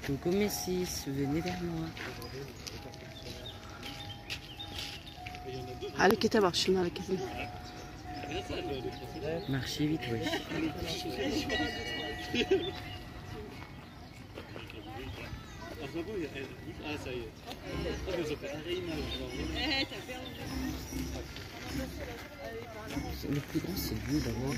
Coucou Messis, venez vers moi. Harekete bak, şunun hareketine. Marchez vite, wesh. Le plus grand, c'est lui d'abord.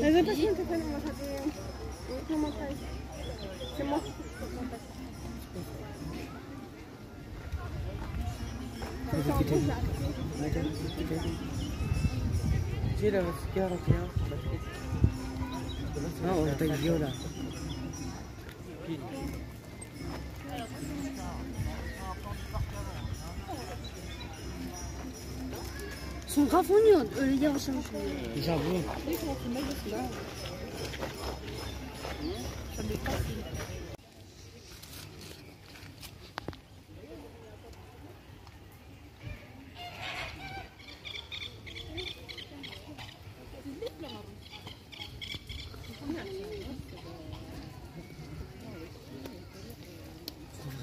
Mais je t'assure que moi c'est moi qui Non, on taille viola. Son grave oynuyor. Öyle yavaş yavaş oynuyor. J'avoue.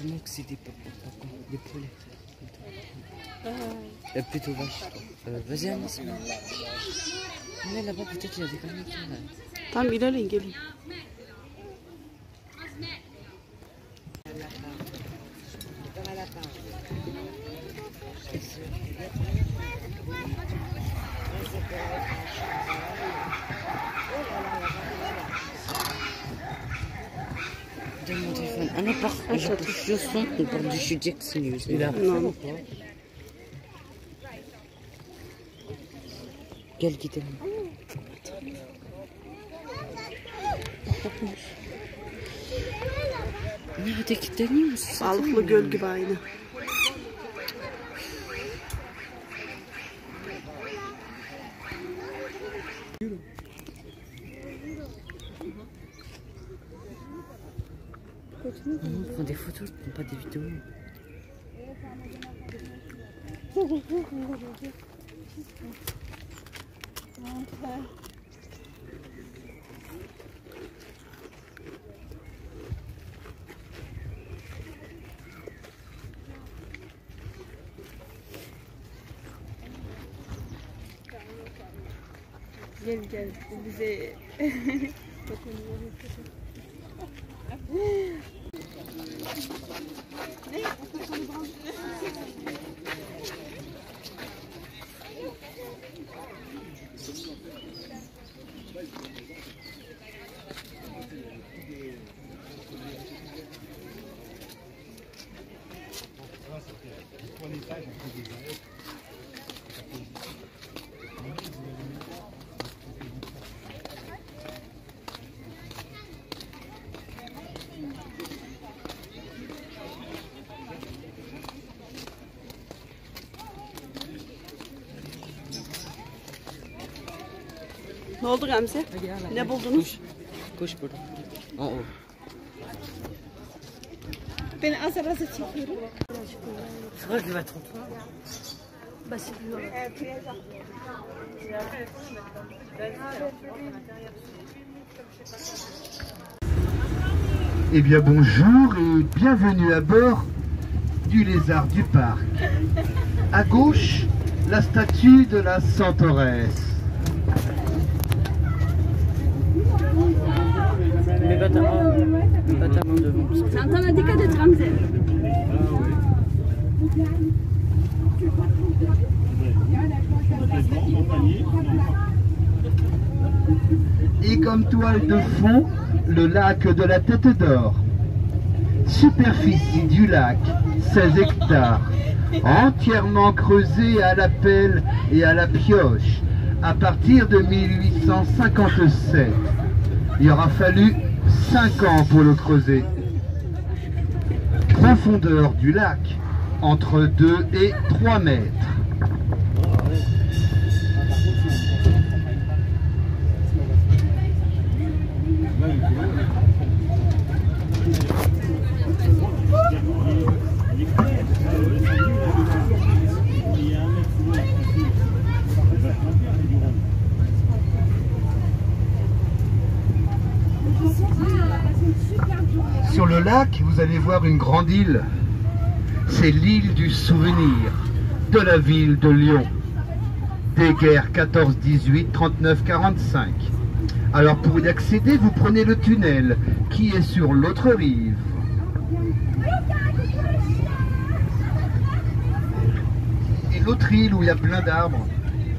Vraiment que c'est des poulets. Plutôt vache. Vas-y Anis. Mais là-bas peut-être il y a des connexions là. Tam ilerleyin, gelin. Donne mon téléphone. Ah non, je touche le son, on parle du sujet que c'est mieux. Non. Gel gidelim. Nerede gidelim? Sağlıklı göl gibi aynı. On prend des photos, on prend pas des vidéos. Gel gel bize Ne oldu Gamze? Ne buldunuz? Koş burada. En haut. Ben az arası çekiyorum. C'est vrai qu'il va trop. Bah c'est plus loin. Eh bien bonjour et bienvenue à bord du Lézard du Parc. À gauche, la statue de la Centauresse. Mais pas ta main devant. Sen sana dikkat et Gamze. Et comme toile de fond, le lac de la Tête d'Or. Superficie du lac, 16 hectares, entièrement creusé à la pelle et à la pioche à partir de 1857. Il aura fallu 5 ans pour le creuser. Profondeur du lac, entre 2 et 3 mètres. lac, vous allez voir une grande île. C'est l'île du souvenir de la ville de Lyon. Des guerres 14-18, 39-45. Alors pour y accéder, vous prenez le tunnel qui est sur l'autre rive. Et l'autre île où il y a plein d'arbres,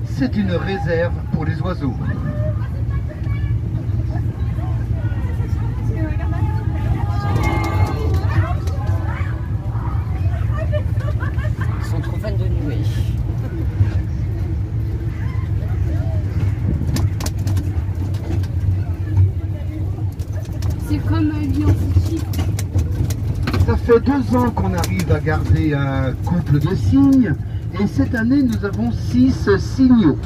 c'est une réserve pour les oiseaux. Ils sont trop fans de nuée. C'est comme Lyon City. Ça fait 2 ans qu'on arrive à garder un couple de cygnes et cette année nous avons 6 signaux.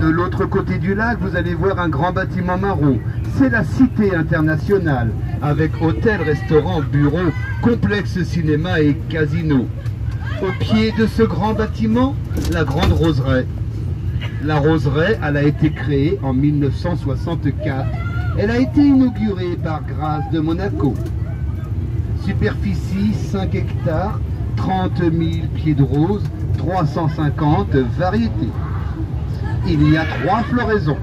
De l'autre côté du lac, vous allez voir un grand bâtiment marron. C'est la Cité internationale avec hôtel, restaurant, bureau, complexe cinéma et casino. Au pied de ce grand bâtiment, la Grande Roseraie. La Roseraie, elle a été créée en 1964. Elle a été inaugurée par Grâce de Monaco. Superficie 5 hectares, 30 000 pieds de rose, 350 variétés. Il y a 3 floraisons.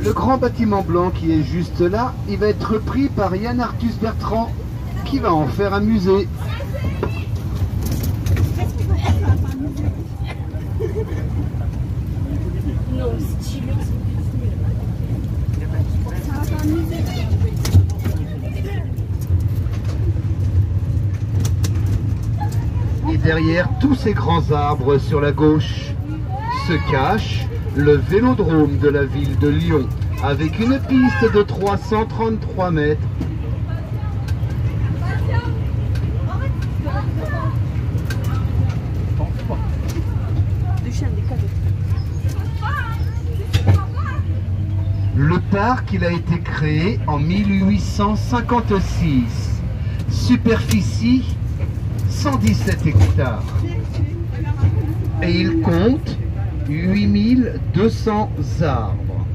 Le grand bâtiment blanc qui est juste là, il va être repris par Yann Arthus Bertrand qui va en faire un musée. Non, stylé. Et derrière tous ces grands arbres sur la gauche se cache le vélodrome de la ville de Lyon avec une piste de 333 mètres. Le parc, il a été créé en 1856. Superficie 117 hectares. Et il compte 8200 arbres.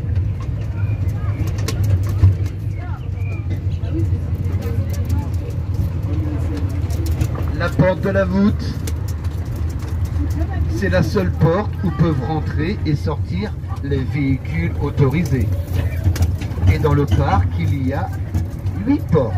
La porte de la voûte, c'est la seule porte où peuvent rentrer et sortir les véhicules autorisés. Et dans le parc, il y a 8 portes.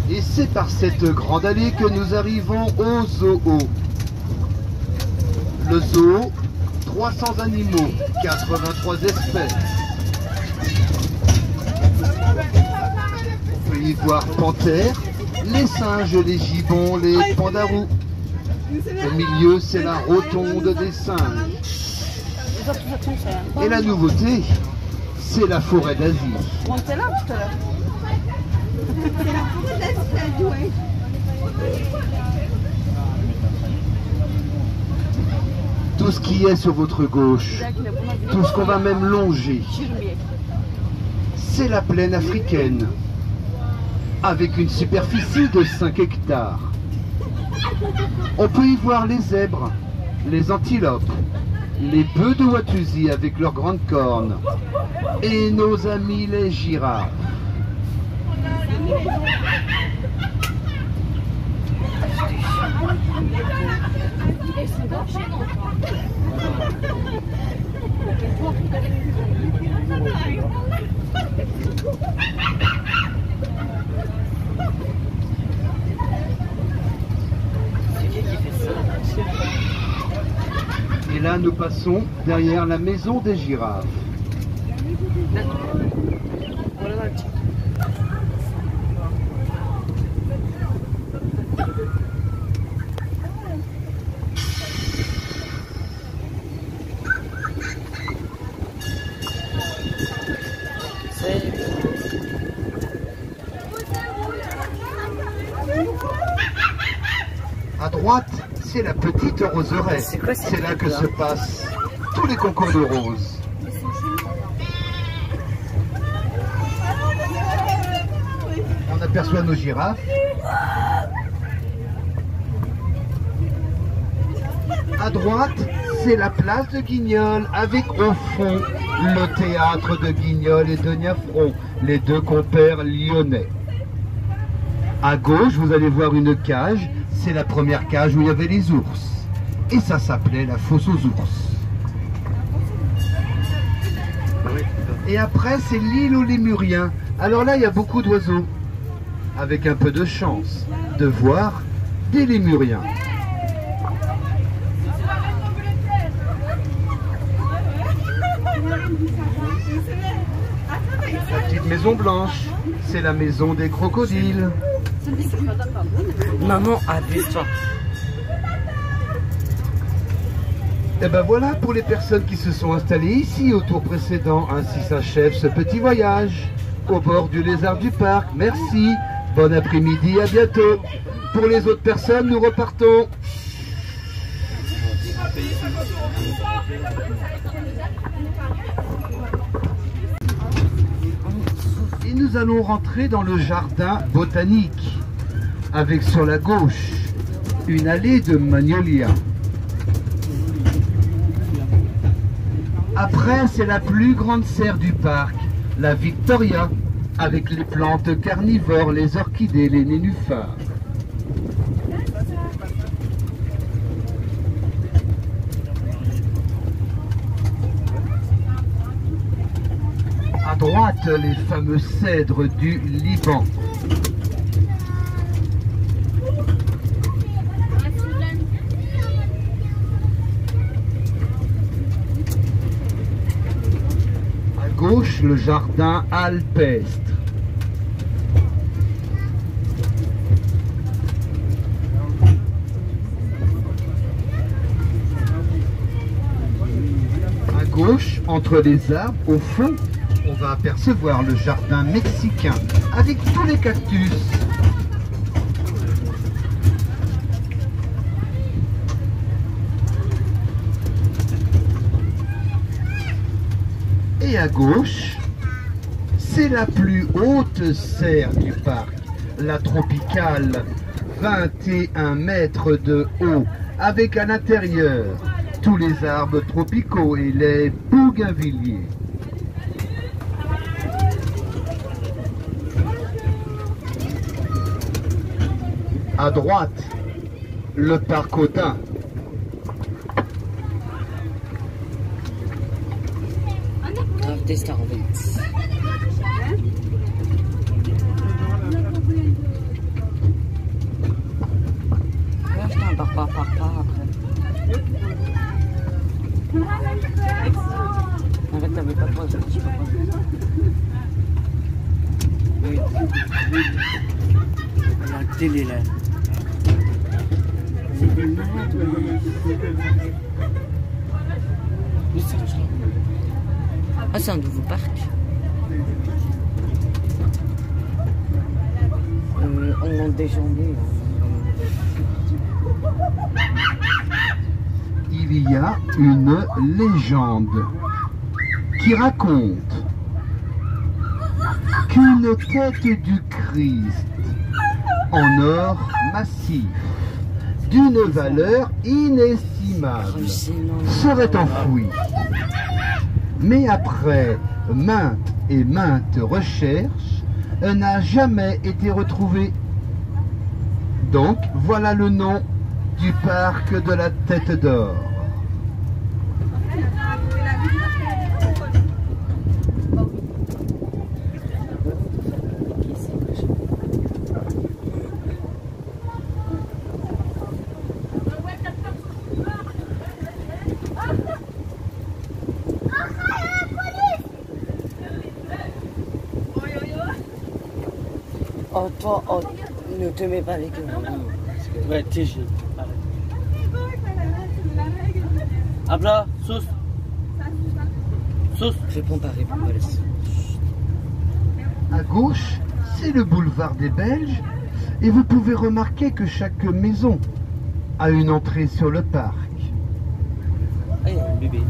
Et c'est par cette grande allée que nous arrivons au zoo. Le zoo, 300 animaux, 83 espèces. Vous pouvez y voir panthères, les singes, les gibbons, les pandarous. Au milieu, c'est la rotonde des singes. Et la nouveauté, c'est la forêt d'Asie. On était là tout à l'heure. Tout ce qui est sur votre gauche, tout ce qu'on va même longer, c'est la plaine africaine, avec une superficie de 5 hectares. On peut y voir les zèbres, les antilopes, les bœufs de Watusi avec leurs grandes cornes, et nos amis les girafes. Et là, nous passons derrière la maison des girafes. À droite, c'est la petite roseraie. C'est là que se passent tous les concours de roses. On aperçoit nos girafes. À droite, c'est la place de Guignol, avec au fond le théâtre de Guignol et de Niafron, les deux compères lyonnais. À gauche, vous allez voir une cage, c'est la première cage où il y avait les ours. Et ça s'appelait la fosse aux ours. Et après, c'est l'île aux lémuriens. Alors là, il y a beaucoup d'oiseaux, avec un peu de chance de voir des lémuriens. La petite maison blanche, c'est la maison des crocodiles. Maman, abuse-toi. Et ben voilà pour les personnes qui se sont installées ici au tour précédent. Ainsi s'achève ce petit voyage au bord du lézard du parc. Merci, bon après-midi, à bientôt. Pour les autres personnes, nous repartons. Et nous allons rentrer dans le jardin botanique, avec sur la gauche une allée de magnolias. Après, c'est la plus grande serre du parc, la Victoria, avec les plantes carnivores, les orchidées, les nénuphars. À droite, les fameux cèdres du Liban. À gauche, le jardin alpestre. À gauche, entre les arbres, au fond, on va apercevoir le jardin mexicain avec tous les cactus. Et à gauche, c'est la plus haute serre du parc, la tropicale, 21 mètres de haut, avec à l'intérieur tous les arbres tropicaux et les bougainvilliers. À droite, le parc Autun. La télé là. Ah, c'est un nouveau parc. On monte des journées. Il y a une légende qui raconte qu'une tête du Christ en or massif d'une valeur inestimable serait enfouie. Mais après maintes et maintes recherches, n'a jamais été retrouvée. Donc voilà le nom du parc de la Tête d'Or. Oh, toi, oh, ne te mets pas avec eux. Ouais, tige. Habla, sus. Sus. Réponds pas, laisse. À gauche, c'est le boulevard des Belges et vous pouvez remarquer que chaque maison a une entrée sur le parc. Ah, il y a un bébé.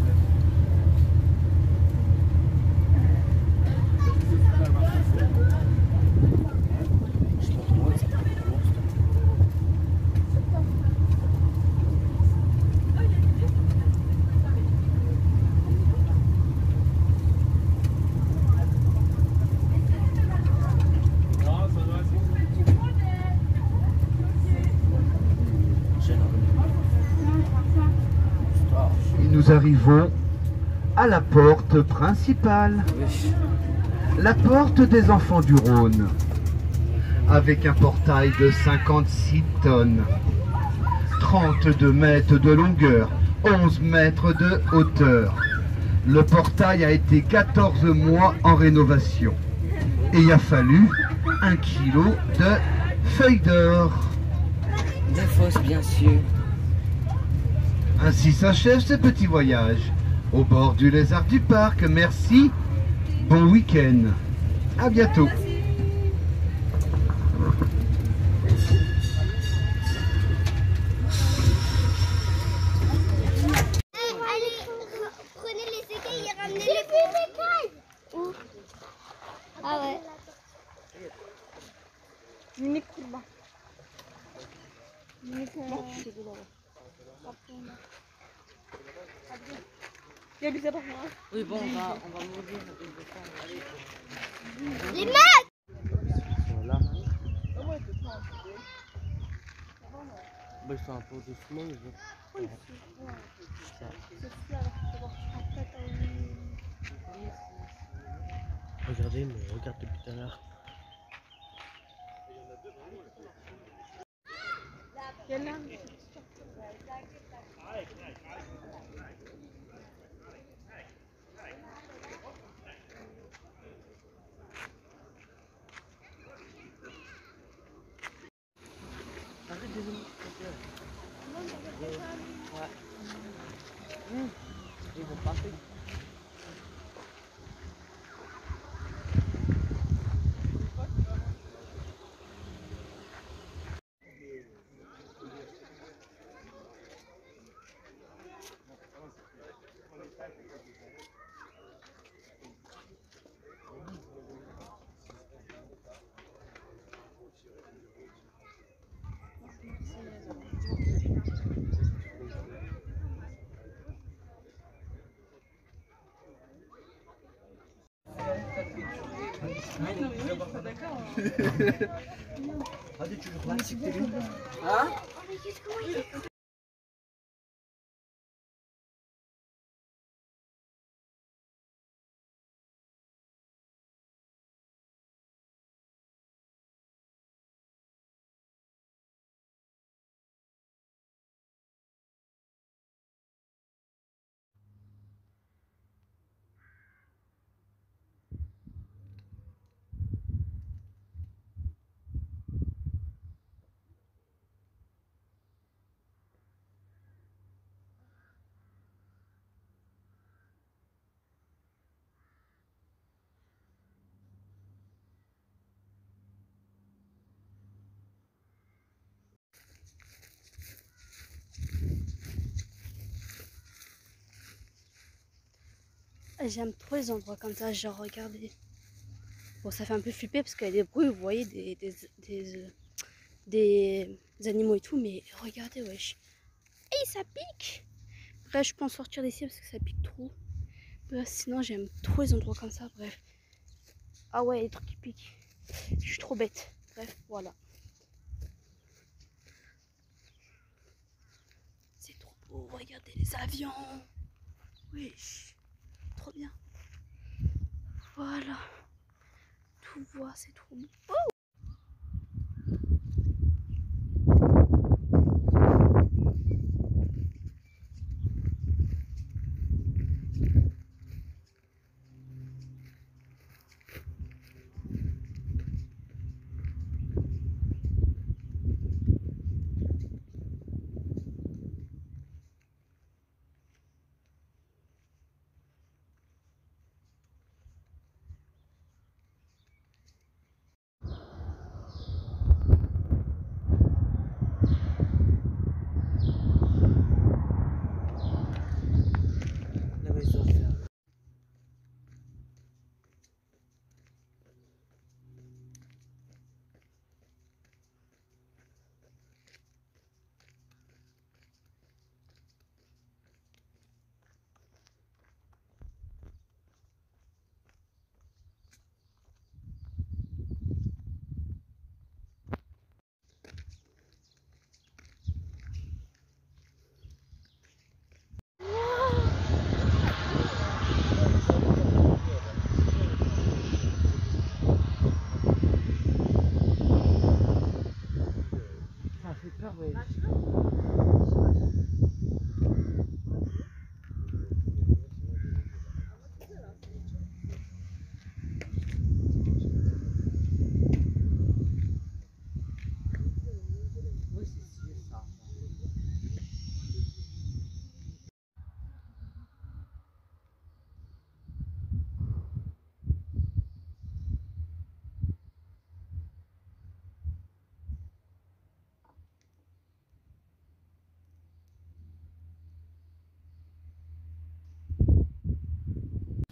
Et nous arrivons à la porte principale. La porte des enfants du Rhône. Avec un portail de 56 tonnes. 32 mètres de longueur, 11 mètres de hauteur. Le portail a été 14 mois en rénovation. Et il a fallu 1 kilo de feuilles d'or. Des fosses, bien sûr. Ainsi s'achève ce petit voyage au bord du lézard du parc. Merci, bon week-end, à bientôt. Allez, prenez les écailles et ramenez les écailles. Où? Ah ouais. Minik kurban. Minik Gel bize bakma. Oui, bon, on va mourir. Les mecs! Voilà. Bah, ils sont un peu doucement, les autres. Regardez, mais regarde depuis tout à l'heure. Ils vont passer. Hadi çocuklar siktirin. Ha? J'aime trop les endroits comme ça, genre regardez. Bon, ça fait un peu flipper parce qu'il y a des bruits, vous voyez, des animaux et tout, mais regardez, wesh. Hey, ça pique! Bref, je pense sortir d'ici parce que ça pique trop. Bref, sinon, j'aime trop les endroits comme ça, bref. Ah ouais, les trucs qui piquent. Je suis trop bête. Bref, voilà. C'est trop beau, regardez les avions. Wesh. Trop bien. Voilà. Tout voir, c'est trop beau.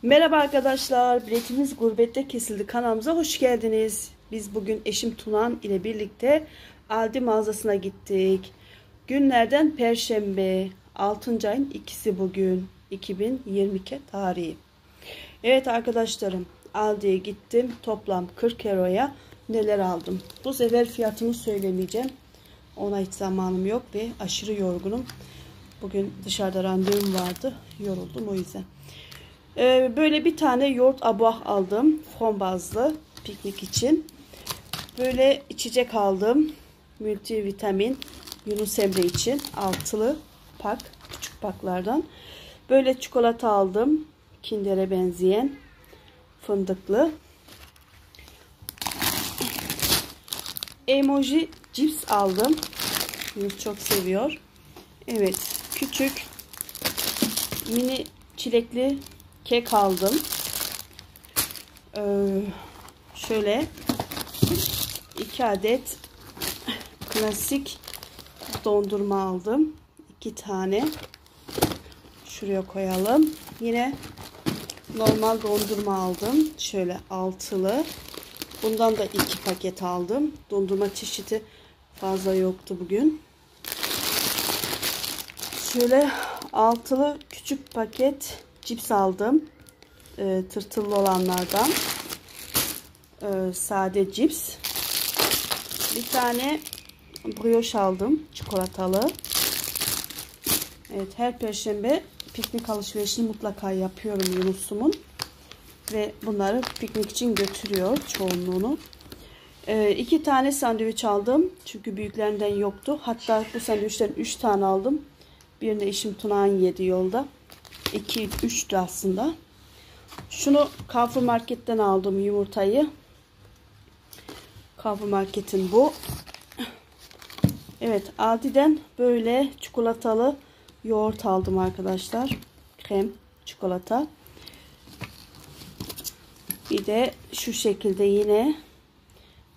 Merhaba arkadaşlar, biletimiz Gurbette Kesildi kanalımıza hoş geldiniz. Biz bugün eşim Tunan ile birlikte Aldi mağazasına gittik. Günlerden Perşembe, 6. ayın 2'si bugün, 2022 tarihi. Evet arkadaşlarım, Aldi'ye gittim, toplam 40 euroya neler aldım. Bu sefer fiyatını söylemeyeceğim, ona hiç zamanım yok ve aşırı yorgunum. Bugün dışarıda randevum vardı, yoruldum o yüzden. Böyle bir tane yoğurt abah aldım. Frombazlı piknik için. Böyle içecek aldım. Multivitamin Yunus Emre için. Altılı pak. Küçük paklardan. Böyle çikolata aldım. Kinder'e benzeyen. Fındıklı. Emoji cips aldım. Yunus çok seviyor. Evet. Küçük mini çilekli kek aldım. Şöyle 2 adet klasik dondurma aldım. 2 tane. Şuraya koyalım. Yine normal dondurma aldım. Şöyle altılı. Bundan da 2 paket aldım. Dondurma çeşidi fazla yoktu bugün. Şöyle altılı küçük paket cips aldım. Tırtıllı olanlardan. Sade cips. Bir tane brioche aldım. Çikolatalı. Evet, her perşembe piknik alışverişini mutlaka yapıyorum Yunus'umun. Ve bunları piknik için götürüyor çoğunluğunu. 2 tane sandviç aldım. Çünkü büyüklerinden yoktu. Hatta bu sandviçten 3 tane aldım. Birini eşim Tunan yedi yolda. 2-3'tü aslında. Şunu Carrefour Market'ten aldım, yumurtayı. Carrefour Market'in bu. Evet, Aldi'den böyle çikolatalı yoğurt aldım arkadaşlar. Krem çikolata. Bir de şu şekilde yine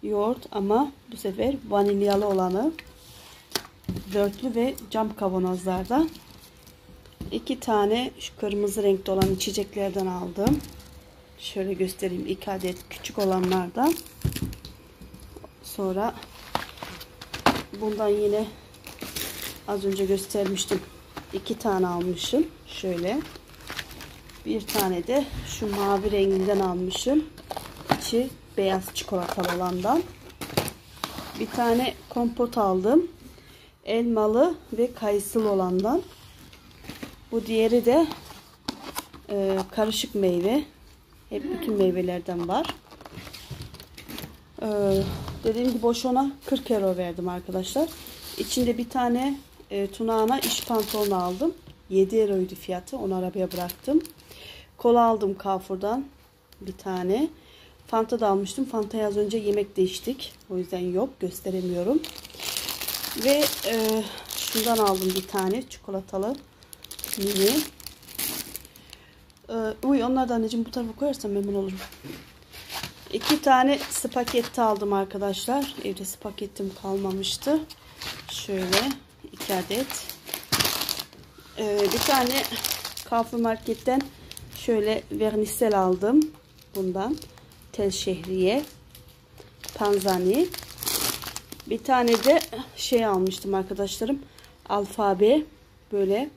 yoğurt ama bu sefer vanilyalı olanı. Dörtlü ve cam kavanozlardan. 2 tane şu kırmızı renkte olan içeceklerden aldım. Şöyle göstereyim, 2 adet küçük olanlardan. Sonra bundan yine az önce göstermiştim. 2 tane almışım. Şöyle. Bir tane de şu mavi renginden almışım. İçi beyaz çikolatalı olandan. Bir tane kompot aldım. Elmalı ve kayısılı olandan. Bu diğeri de karışık meyve. Hep bütün meyvelerden var. Dediğim gibi boşuna 40 euro verdim arkadaşlar. İçinde bir tane Tunağan'a iş pantolonu aldım. 7 euroydu fiyatı. Onu arabaya bıraktım. Kola aldım Carrefour'dan. Bir tane. Fanta da almıştım. Fanta'yı az önce yemekte içtik. O yüzden yok. Gösteremiyorum. Ve şundan aldım bir tane. Çikolatalı. Mini. Onlardan anneciğim bu tarafa koyarsam memnun olurum. 2 tane spagetti aldım arkadaşlar. Evde spagettim kalmamıştı. Şöyle 2 adet. Bir tane Carrefour Market'ten şöyle vernisel aldım. Bundan. Tel şehriye. Panzani. Bir tane de şey almıştım arkadaşlarım. Alfabe. Böyle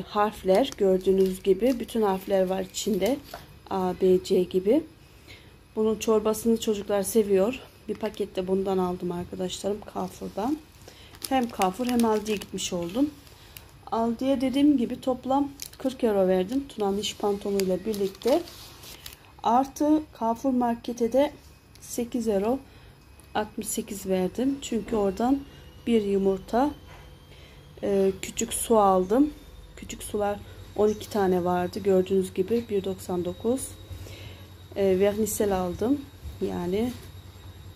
harfler. Gördüğünüz gibi. Bütün harfler var içinde. A, B, C gibi. Bunun çorbasını çocuklar seviyor. Bir paket de bundan aldım arkadaşlarım. Carrefour'dan. Hem Carrefour hem Aldi'ye gitmiş oldum. Aldi'ye dediğim gibi toplam 40 euro verdim. Tuna'nın iş pantolonuyla birlikte. Artı Carrefour Market'e de 8 euro 68 verdim. Çünkü oradan bir yumurta, küçük su aldım. Küçük sular 12 tane vardı. Gördüğünüz gibi 1.99. Vernisel aldım. Yani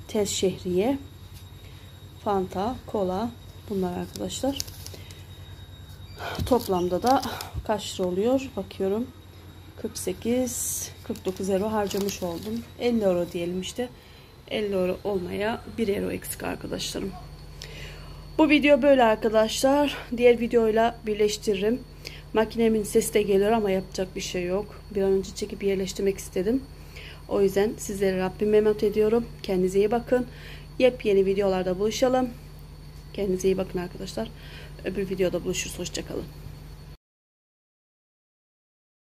tez şehriye, Fanta, kola, bunlar arkadaşlar. Toplamda da kaç lira oluyor? Bakıyorum. 49 euro harcamış oldum. 50 euro diyelim işte. 50 euro olmaya 1 euro eksik arkadaşlarım. Bu video böyle arkadaşlar. Diğer videoyla birleştiririm. Makinemin sesi de geliyor ama yapacak bir şey yok. Bir an önce çekip yerleştirmek istedim. O yüzden sizlere Rabbime emanet ediyorum. Kendinize iyi bakın. Yepyeni videolarda buluşalım. Kendinize iyi bakın arkadaşlar. Öbür videoda buluşuruz. Hoşça kalın.